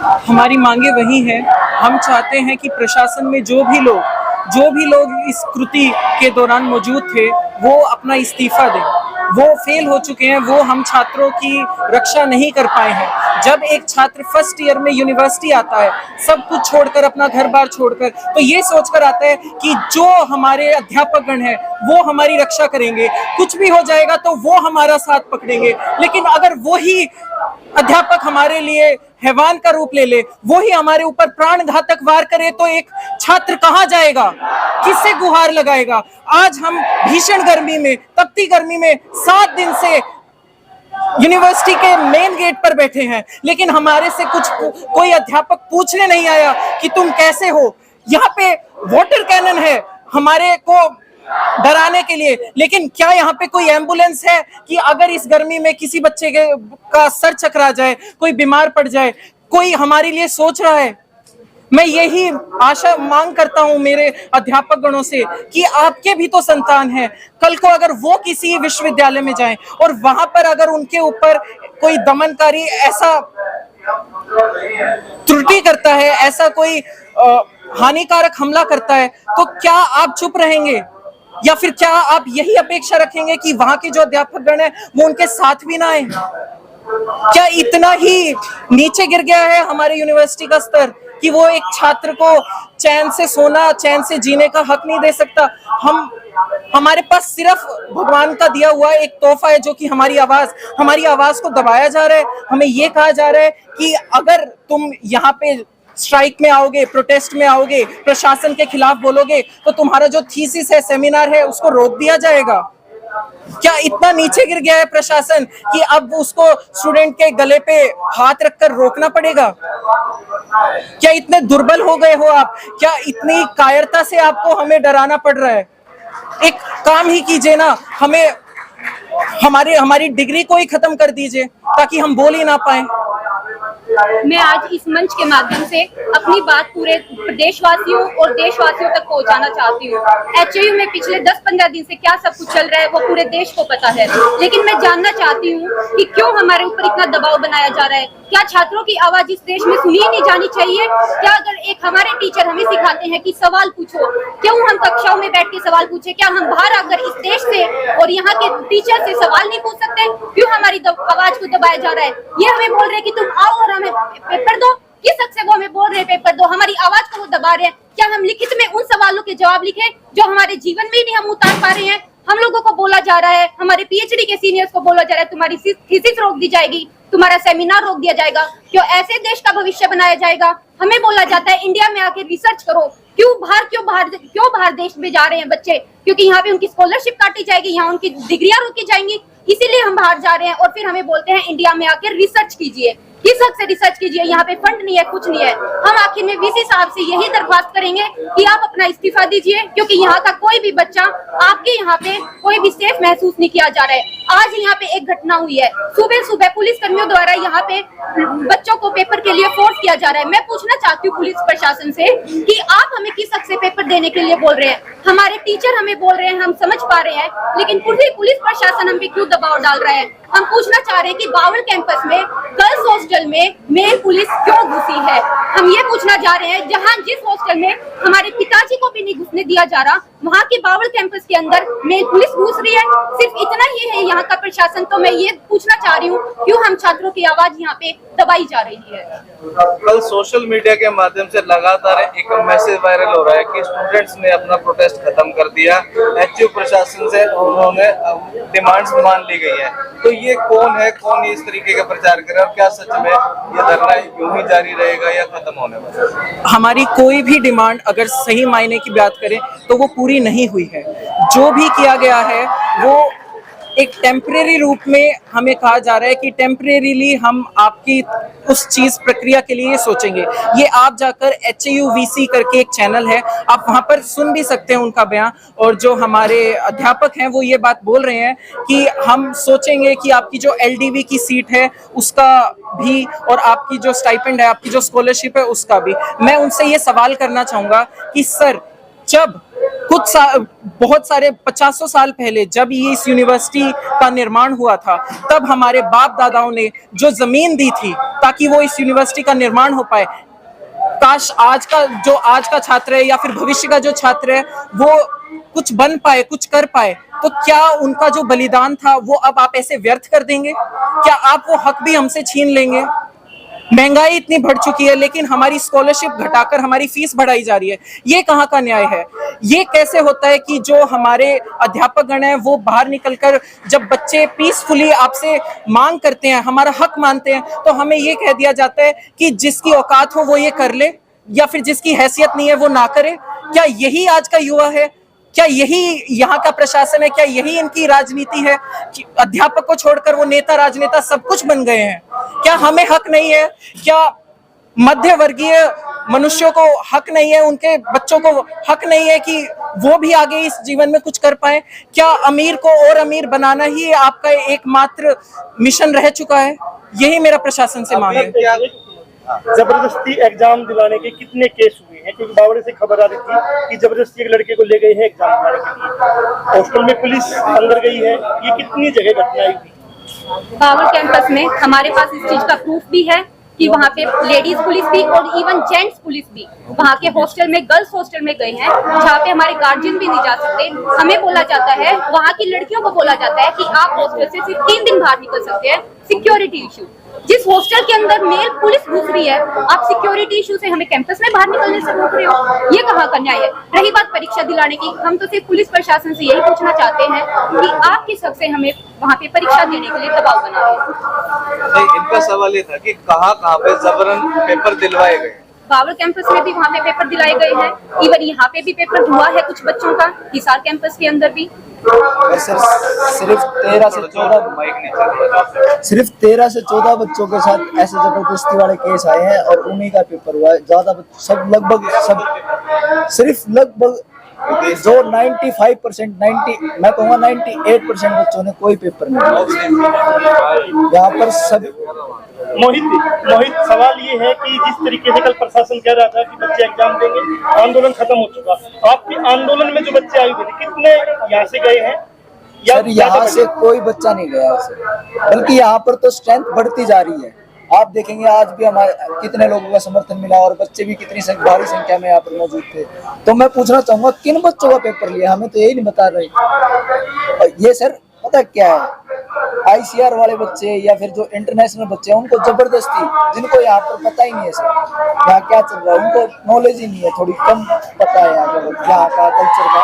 हमारी मांगे वही हैं। हम चाहते हैं कि प्रशासन में जो भी लोग इस कृति के दौरान मौजूद थे वो अपना इस्तीफा दें। वो फेल हो चुके हैं, वो हम छात्रों की रक्षा नहीं कर पाए हैं। जब एक छात्र फर्स्ट ईयर में यूनिवर्सिटी आता है, सब कुछ छोड़कर, अपना घर बार छोड़कर, तो ये सोचकर आता है कि जो हमारे अध्यापकगण हैं वो हमारी रक्षा करेंगे, कुछ भी हो जाएगा तो वो हमारा साथ पकड़ेंगे। लेकिन अगर वो ही अध्यापक हमारे लिए हैवान का रूप ले ले, वो ही हमारे ऊपर प्राण घातक वार करे, तो एक छात्र कहाँ जाएगा, किससे गुहार लगाएगा? आज हम भीषण गर्मी में, तपती गर्मी में 7 दिन से यूनिवर्सिटी के मेन गेट पर बैठे हैं, लेकिन हमारे से कोई अध्यापक पूछने नहीं आया कि तुम कैसे हो। यहाँ पे वाटर कैनन है हमारे को डराने के लिए, लेकिन क्या यहाँ पे कोई एम्बुलेंस है कि अगर इस गर्मी में किसी बच्चे का सर चकरा जाए, कोई बीमार पड़ जाए, कोई हमारे लिए सोच रहा है? मैं यही आशा मांग करता हूं मेरे अध्यापक गणों से कि आपके भी तो संतान हैं। कल को अगर वो किसी विश्वविद्यालय में जाएं और वहां पर अगर उनके ऊपर कोई दमनकारी ऐसा त्रुटि करता है, ऐसा कोई हानिकारक हमला करता है, तो क्या आप चुप रहेंगे? या फिर क्या आप यही अपेक्षा रखेंगे कि वहां के जो अध्यापकगण है वो उनके साथ भी ना आए? क्या इतना ही नीचे गिर गया है हमारे यूनिवर्सिटी का स्तर कि वो एक छात्र को चैन से सोना, चैन से जीने का हक नहीं दे सकता? हमारे पास सिर्फ भगवान का दिया हुआ एक तोहफा है जो कि हमारी आवाज को दबाया जा रहा है। हमें ये कहा जा रहा है कि अगर तुम यहाँ पे स्ट्राइक में आओगे, प्रोटेस्ट में आओगे, प्रशासन के खिलाफ बोलोगे, तो तुम्हारा जो थीसिस है, सेमिनार है, उसको रोक दिया जाएगा। क्या इतना नीचे गिर गया है प्रशासन कि अब उसको स्टूडेंट के गले पे हाथ रखकर रोकना पड़ेगा? क्या इतने दुर्बल हो गए हो आप? क्या इतनी कायरता से आपको हमें डराना पड़ रहा है? एक काम ही कीजिए ना, हमें हमारी डिग्री को ही खत्म कर दीजिए ताकि हम बोल ही ना पाए। मैं आज इस मंच के माध्यम से अपनी बात पूरे देशवासियों और देशवासियों तक पहुंचाना चाहती हूँ। एचयू में पिछले 10-15 दिन से क्या सब कुछ चल रहा है वो पूरे देश को पता है, लेकिन मैं जानना चाहती हूँ कि क्यों हमारे ऊपर इतना दबाव बनाया जा रहा है। क्या छात्रों की आवाज इस देश में सुनी ही नहीं जानी चाहिए? क्या अगर एक हमारे टीचर हमें सिखाते हैं कि सवाल पूछो, क्यों हम कक्षाओं में बैठ के सवाल पूछे? क्या हम बाहर आकर इस देश से और यहाँ के टीचर से सवाल नहीं पूछ सकते? क्यों हमारी आवाज को दबाया जा रहा है? ये हमें बोल रहे हैं कि तुम आओ और हमें पेपर दो। किस हक से वो हमें बोल रहे हैं पेपर दो? हमारी आवाज को वो दबा रहे हैं। क्या हम लिखित में उन सवालों के जवाब लिखें जो हमारे जीवन में ही नहीं हम उतार पा रहे हैं? हम लोगों को बोला जा रहा है, हमारे पीएचडी के सीनियर्स को बोला जा रहा है तुम्हारी थीसिस रोक दी जाएगी, तुम्हारा सेमिनार रोक दिया जाएगा। क्यों ऐसे देश का भविष्य बनाया जाएगा? हमें बोला जाता है इंडिया में आके रिसर्च करो। क्यों बाहर देश में जा रहे हैं बच्चे? क्योंकि यहाँ पे उनकी स्कॉलरशिप काटी जाएगी, यहाँ उनकी डिग्रियां रोकी जाएंगी, इसीलिए हम बाहर जा रहे हैं। और फिर हमें बोलते हैं इंडिया में आके रिसर्च कीजिए। किस हक से रिसर्च कीजिए? यहाँ पे फंड नहीं है, कुछ नहीं है। हम आखिर में वीसी साहब से यही दरख्वास्त करेंगे कि आप अपना इस्तीफा दीजिए, क्योंकि यहाँ का कोई भी बच्चा, आपके यहाँ पे कोई भी सेफ महसूस नहीं किया जा रहा है। आज यहाँ पे एक घटना हुई है, सुबह पुलिस कर्मियों द्वारा यहाँ पे बच्चों को पेपर के लिए फोर्स किया जा रहा है। मैं पूछना चाहती हूँ पुलिस प्रशासन से कि आप हमें किस हक से पेपर देने के लिए बोल रहे हैं? हमारे टीचर हमें बोल रहे हैं, हम समझ पा रहे हैं, लेकिन पुलिस प्रशासन हम पे क्यों दबाव डाल रहा है? हम पूछना चाह रहे हैं कि बावल कैंपस में गर्ल्स हॉस्टल में मेल पुलिस क्यों घुसी है? हम ये पूछना चाह रहे हैं, जहां जिस हॉस्टल में हमारे पिताजी को भी नहीं घुसने दिया जा रहा, वहां के बावल कैंपस के अंदर मेल पुलिस घुस रही है। सिर्फ इतना ही है यहाँ का प्रशासन। तो मैं ये पूछना चाह रही हूँ, क्यों हम छात्रों की आवाज यहाँ पे दबाई जा रही है? कल सोशल मीडिया के माध्यम से लगातार एक मैसेज वायरल हो रहा है कि स्टूडेंट्स ने अपना प्रोटेस्ट खत्म कर दिया, एचयू प्रशासन से उन्होंने डिमांड्स मान ली गई है। तो ये कौन है, कौन इस तरीके का प्रचार करे, और क्या सच में ये धरना यूं ही जारी रहेगा या खत्म होने वाला है? हमारी कोई भी डिमांड अगर सही मायने की बात करें तो वो पूरी नहीं हुई है। जो भी किया गया है वो एक टेम्परेरी रूप में हमें कहा जा रहा है कि टेम्परेरीली हम आपकी उस चीज प्रक्रिया के लिए सोचेंगे। ये आप जाकर HUVC करके एक चैनल है, आप वहां पर सुन भी सकते हैं उनका बयान। और जो हमारे अध्यापक हैं वो ये बात बोल रहे हैं कि हम सोचेंगे कि आपकी जो LDV की सीट है उसका भी, और आपकी जो स्टाइपेंड है, आपकी जो स्कॉलरशिप है उसका भी। मैं उनसे ये सवाल करना चाहूंगा कि सर, जब बहुत सारे 50 साल पहले जब ये इस यूनिवर्सिटी का निर्माण हुआ था, तब हमारे बाप दादाओं ने जो जमीन दी थी ताकि वो इस यूनिवर्सिटी का निर्माण हो पाए, काश आज का छात्र है या फिर भविष्य का जो छात्र है वो कुछ बन पाए, कुछ कर पाए, तो क्या उनका जो बलिदान था वो अब आप ऐसे व्यर्थ कर देंगे? क्या आप वो हक भी हमसे छीन लेंगे? महंगाई इतनी बढ़ चुकी है लेकिन हमारी स्कॉलरशिप घटाकर हमारी फीस बढ़ाई जा रही है। ये कहाँ का न्याय है? ये कैसे होता है कि जो हमारे अध्यापक गण हैं वो बाहर निकलकर जब बच्चे पीसफुली आपसे मांग करते हैं, हमारा हक मानते हैं, तो हमें ये कह दिया जाता है कि जिसकी औकात हो वो ये कर ले या फिर जिसकी हैसियत नहीं है वो ना करे। क्या यही आज का युवा है? क्या यही यहाँ का प्रशासन है? क्या यही इनकी राजनीति है कि अध्यापक को छोड़कर वो नेता राजनेता सब कुछ बन गए हैं? क्या हमें हक नहीं है? क्या मध्य वर्गीय मनुष्यों को हक नहीं है, उनके बच्चों को हक नहीं है कि वो भी आगे इस जीवन में कुछ कर पाए? क्या अमीर को और अमीर बनाना ही आपका एकमात्र मिशन रह चुका है? यही मेरा प्रशासन से मांग है। जबरदस्ती एग्जाम दिलाने के कितने केस हुए हैं? क्योंकि बावड़े से खबर आ रही थी कि जबरदस्ती एक लड़के को ले गए हैं एग्जाम दिलाने के लिए, हॉस्टल में पुलिस अंदर गई है। ये कितनी जगह घटनाएं हुई? पावर कैंपस में हमारे पास इस चीज का प्रूफ भी है कि वहाँ पे लेडीज पुलिस भी और इवन जेंट्स पुलिस भी वहाँ के हॉस्टल में, गर्ल्स हॉस्टल में गए हैं जहाँ पे हमारे गार्जियन भी नहीं जा सकते। हमें बोला जाता है, वहाँ की लड़कियों को बोला जाता है कि आप हॉस्टल से सिर्फ 3 दिन बाहर निकल सकते हैं, सिक्योरिटी इशू। जिस हॉस्टल के अंदर मेल पुलिस घुस रही है, आप सिक्योरिटी इशू से हमें कैंपस में बाहर निकलने से रोक रहे हो? ये कहाँ का न्याय है? रही बात परीक्षा दिलाने की, हम तो सिर्फ पुलिस प्रशासन से यही पूछना चाहते हैं कि आप किस हक से हमें वहाँ पे परीक्षा देने के लिए दबाव बना रहे हैं? नहीं, इनका सवाल ये था कि कहाँ पे जबरन पेपर दिलवाए गए? बाबर कैंपस में भी वहाँ पे पेपर दिलाए गए हैं, इवन यहाँ पे भी पेपर हुआ है कुछ बच्चों का, हिसार कैंपस के अंदर भी। सर सिर्फ 13 से 14 बच्चों के साथ ऐसे जबरदस्ती वाले केस आए हैं और उन्हीं का पेपर हुआ है। ज्यादा सब लगभग जो 95% मैं कहूँगा 98% बच्चों ने कोई पेपर नहीं दिया यहाँ पर सब। मोहित, सवाल ये है कि जिस तरीके से कल प्रशासन कह रहा था कि बच्चे एग्जाम देंगे, आंदोलन खत्म हो चुका, आपके आंदोलन में जो बच्चे आए हुए थे कितने यहाँ से गए हैं? सर यहाँ से कोई बच्चा नहीं गया सर, बल्कि यहाँ पर तो स्ट्रेंथ बढ़ती जा रही है। आप देखेंगे आज भी हमारे कितने लोगों का समर्थन मिला और बच्चे भी कितनी भारी संख्या में यहाँ पर मौजूद थे। तो मैं पूछना चाहूंगा किन बच्चों का पेपर लिया, हमें तो यही नहीं बता रहे। ये सर पता क्या है, ICR वाले बच्चे या फिर जो इंटरनेशनल बच्चे हैं उनको जबरदस्ती, जिनको यहाँ पर पता ही नहीं है सर यहाँ क्या चल रहा है, उनको नॉलेज ही नहीं है, थोड़ी कम पता है यहाँ का कल्चर का।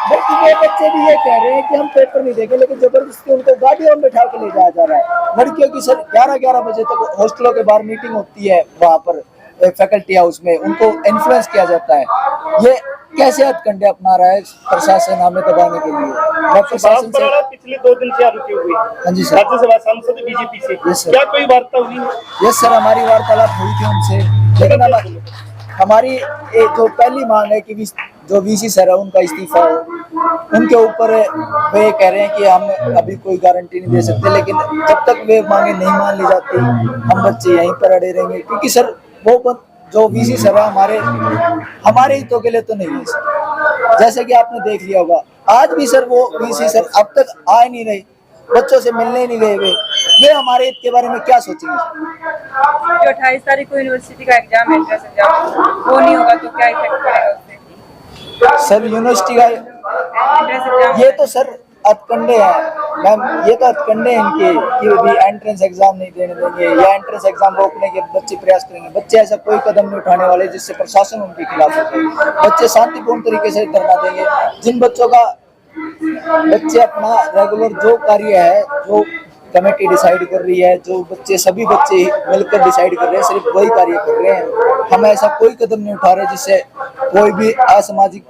बल्कि ये बच्चे भी ये कह रहे हैं कि हम पेपर नहीं देंगे, लेकिन जबरदस्ती उनको गाड़ियों में बैठा के ले जाया जा रहा है। लड़कियों की सर 11-11 बजे तक हॉस्टलों के बाहर मीटिंग होती है, वहाँ पर फैकल्टी हाउस में उनको इन्फ्लुएंस किया जाता है। ये कैसे हथकंडे अपना रहा है प्रशासन हमें दबाने के लिए? मैं प्रशासन से पिछले 2 दिन से आरोपी हुई। हाँ जी सर, राज्यसभा सांसद बीजेपी से क्या कोई वार्ता हुई? यस सर, हमारी वार्तालाप हुई थी उनसे, लेकिन हमारी जो पहली मांग है कि जो VC सर है उनका इस्तीफा हो। उनके ऊपर वे कह रहे हैं कि हम अभी कोई गारंटी नहीं दे सकते, लेकिन जब तक वे मांगे नहीं मान ली जाती हम बच्चे यहीं पर अड़े रहेंगे, क्योंकि सर वो जो VC सर है हमारे हितों के लिए तो नहीं है सर। जैसे कि आपने देख लिया होगा आज भी सर वो VC सर अब तक आ नहीं रहे, बच्चों से मिलने नहीं गए। वे हमारे हित के बारे में क्या सोचेंगे? जो 28 तारीख को यूनिवर्सिटी का एग्जाम है, एंट्रेंस एग्जाम, वो नहीं होगा तो क्या इफेक्ट पड़ेगा उससे? सर यूनिवर्सिटी का एंट्रेंस एग्जाम, ये तो सर हथकंडे हैं मैम, ये तो हथकंडे हैं इनके कि भी एंट्रेंस एग्जाम नहीं देने देंगे या एंट्रेंस एग्जाम रोकने के बच्चे प्रयास करेंगे। बच्चे ऐसा कोई कदम नहीं उठाने वाले जिससे प्रशासन उनके खिलाफ हो जाए। बच्चे शांतिपूर्ण तरीके से धरना देंगे। जिन बच्चों का बच्चे अपना रेगुलर जो कार्य है, जो कमेटी डिसाइड कर रही है, जो बच्चे सभी बच्चे मिलकर डिसाइड कर रहे हैं, सिर्फ वही कार्य कर रहे हैं। हम ऐसा कोई कदम नहीं उठा रहे जिससे कोई भी असामाजिक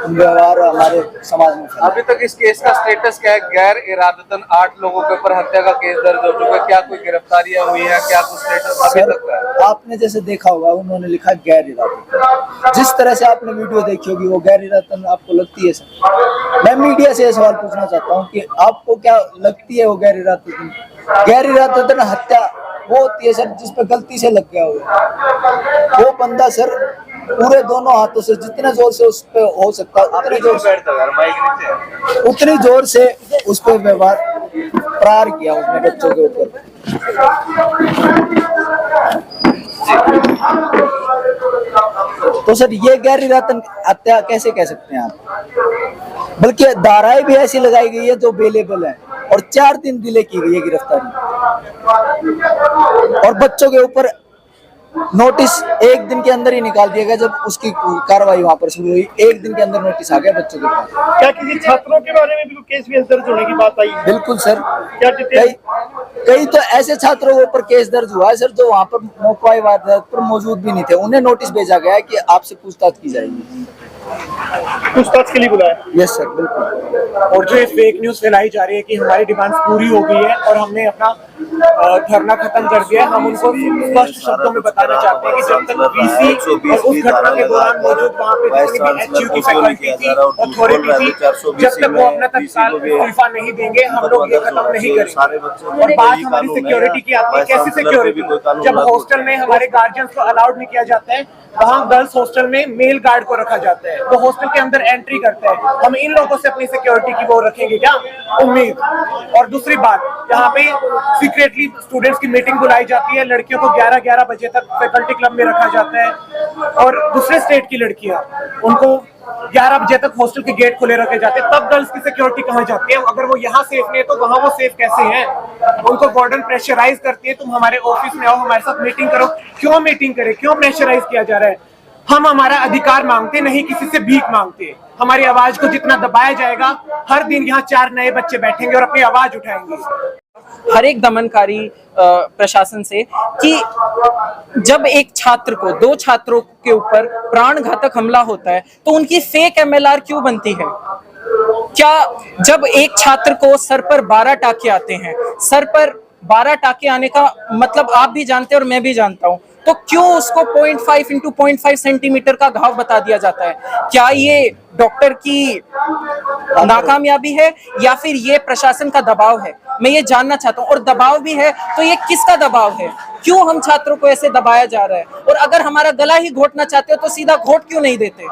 व्यवहार हमारे समाज में। अभी तक इस केस का स्टेटस क्या है? गैर इरादतन 8 लोगों के ऊपर हत्या का केस दर्ज हो चुका है, क्या कोई गिरफ्तारियां हुई है? क्या कुछ स्टेटस अभी तक का है? आपने जैसे देखा होगा उन्होंने लिखा गैर इरादतन, जिस तरह से आपने वीडियो देखी होगी वो गैर इरादतन आपको लगती है सर? मैं मीडिया से सवाल पूछना चाहता हूँ कि आपको क्या लगती है वो गैर इरादतन? गैर इरादतन हत्या वो होती है सर जिस पर गलती से लग गया हो। वो बंदा सर पूरे दोनों हाथों से जितने जोर से उस पे हो सकता उतने जोर से, उतनी जोर से उस पर व्यवहार प्रहार किया उसने बच्चों के ऊपर। तो सर ये गैर इरादतन हत्या कैसे कह सकते हैं आप? बल्कि धाराएं भी ऐसी लगाई गई है जो बेलेबल है और 4 दिन डिले की गई है गिरफ्तारी, और बच्चों के ऊपर नोटिस 1 दिन के अंदर ही निकाल दिया गया। जब उसकी कार्रवाई वहां पर शुरू हुई 1 दिन के अंदर नोटिस आ गया बच्चों के पास। क्या किसी छात्रों के बारे में भी केस भी दर्ज होने की बात आई है? बिल्कुल सर, क्या डिटेल? कई तो ऐसे छात्रों के ऊपर केस दर्ज हुआ है सर जो वहां पर मौका वारदात पर मौजूद भी नहीं थे, उन्हें नोटिस भेजा गया है कि आपसे पूछताछ की जाएगी। पूछताछ के लिए बुलाया? यस सर, बिल्कुल। और जो ये फेक न्यूज फैलाई जा रही है कि हमारी डिमांड्स पूरी हो गई है और हमने अपना धरना खत्म कर दिया है, हम उनको स्पष्ट शब्दों में बताना चाहते हैं कि जब तक वीसी और उस घटना के दौरान मौजूद वहाँ पे जितनी भी एचयू की फैकल्टी थी, अथॉरिटी थी, जब तक वो अपना तत्काल इस्तीफा नहीं देंगे हम लोग ये खत्म नहीं करेंगे। और बात हमारी सिक्योरिटी की आती है, कैसी सिक्योरिटी? जब हॉस्टल में हमारे गार्जियंस को अलाउड नहीं किया जाता है, वहाँ गर्ल्स हॉस्टल में मेल गार्ड को रखा जाता है, वो हॉस्टल के अंदर एंट्री करते हैं। हम इन लोगों से अपनी सिक्योरिटी की वो रखेंगे क्या उम्मीद? और दूसरी बात, यहाँ पे सीक्रेटली स्टूडेंट्स की मीटिंग बुलाई जाती है, लड़कियों को 11-11 बजे तक फैकल्टी क्लब में रखा जाता है, और दूसरे स्टेट की लड़कियां उनको 11 बजे तक हॉस्टल के गेट खुले रखे जाते हैं। तब गर्ल्स की सिक्योरिटी कहाँ जाती है? अगर वो यहाँ सेफ नहीं है तो वहाँ वो सेफ कैसे हैं? उनको वार्डन प्रेशराइज करती है, तुम हमारे ऑफिस में आओ, हमारे साथ मीटिंग करो। क्यों मीटिंग करे? क्यों प्रेशराइज किया जा रहा है? हम हमारा अधिकार मांगते नहीं, किसी से भीख मांगते। हमारी आवाज को जितना दबाया जाएगा, हर दिन यहाँ 4 नए बच्चे बैठेंगे और अपनी आवाज उठाएंगे। हर एक दमनकारी प्रशासन से कि जब एक छात्र को, 2 छात्रों के ऊपर प्राणघातक हमला होता है तो उनकी फेक एमएलआर क्यों बनती है? क्या जब एक छात्र को सर पर 12 टाके आते हैं, सर पर 12 टाके आने का मतलब आप भी जानते हैं और मैं भी जानता हूं, तो क्यों उसको 0.5 इंटू 0.5 सेंटीमीटर का घाव बता दिया जाता है? क्या ये डॉक्टर की नाकामयाबी है या फिर ये प्रशासन का दबाव है? मैं ये जानना चाहता हूं। और दबाव भी है तो ये किसका दबाव है? क्यों हम छात्रों को ऐसे दबाया जा रहा है? और अगर हमारा गला ही घोटना चाहते हो तो सीधा घोट क्यों नहीं देते?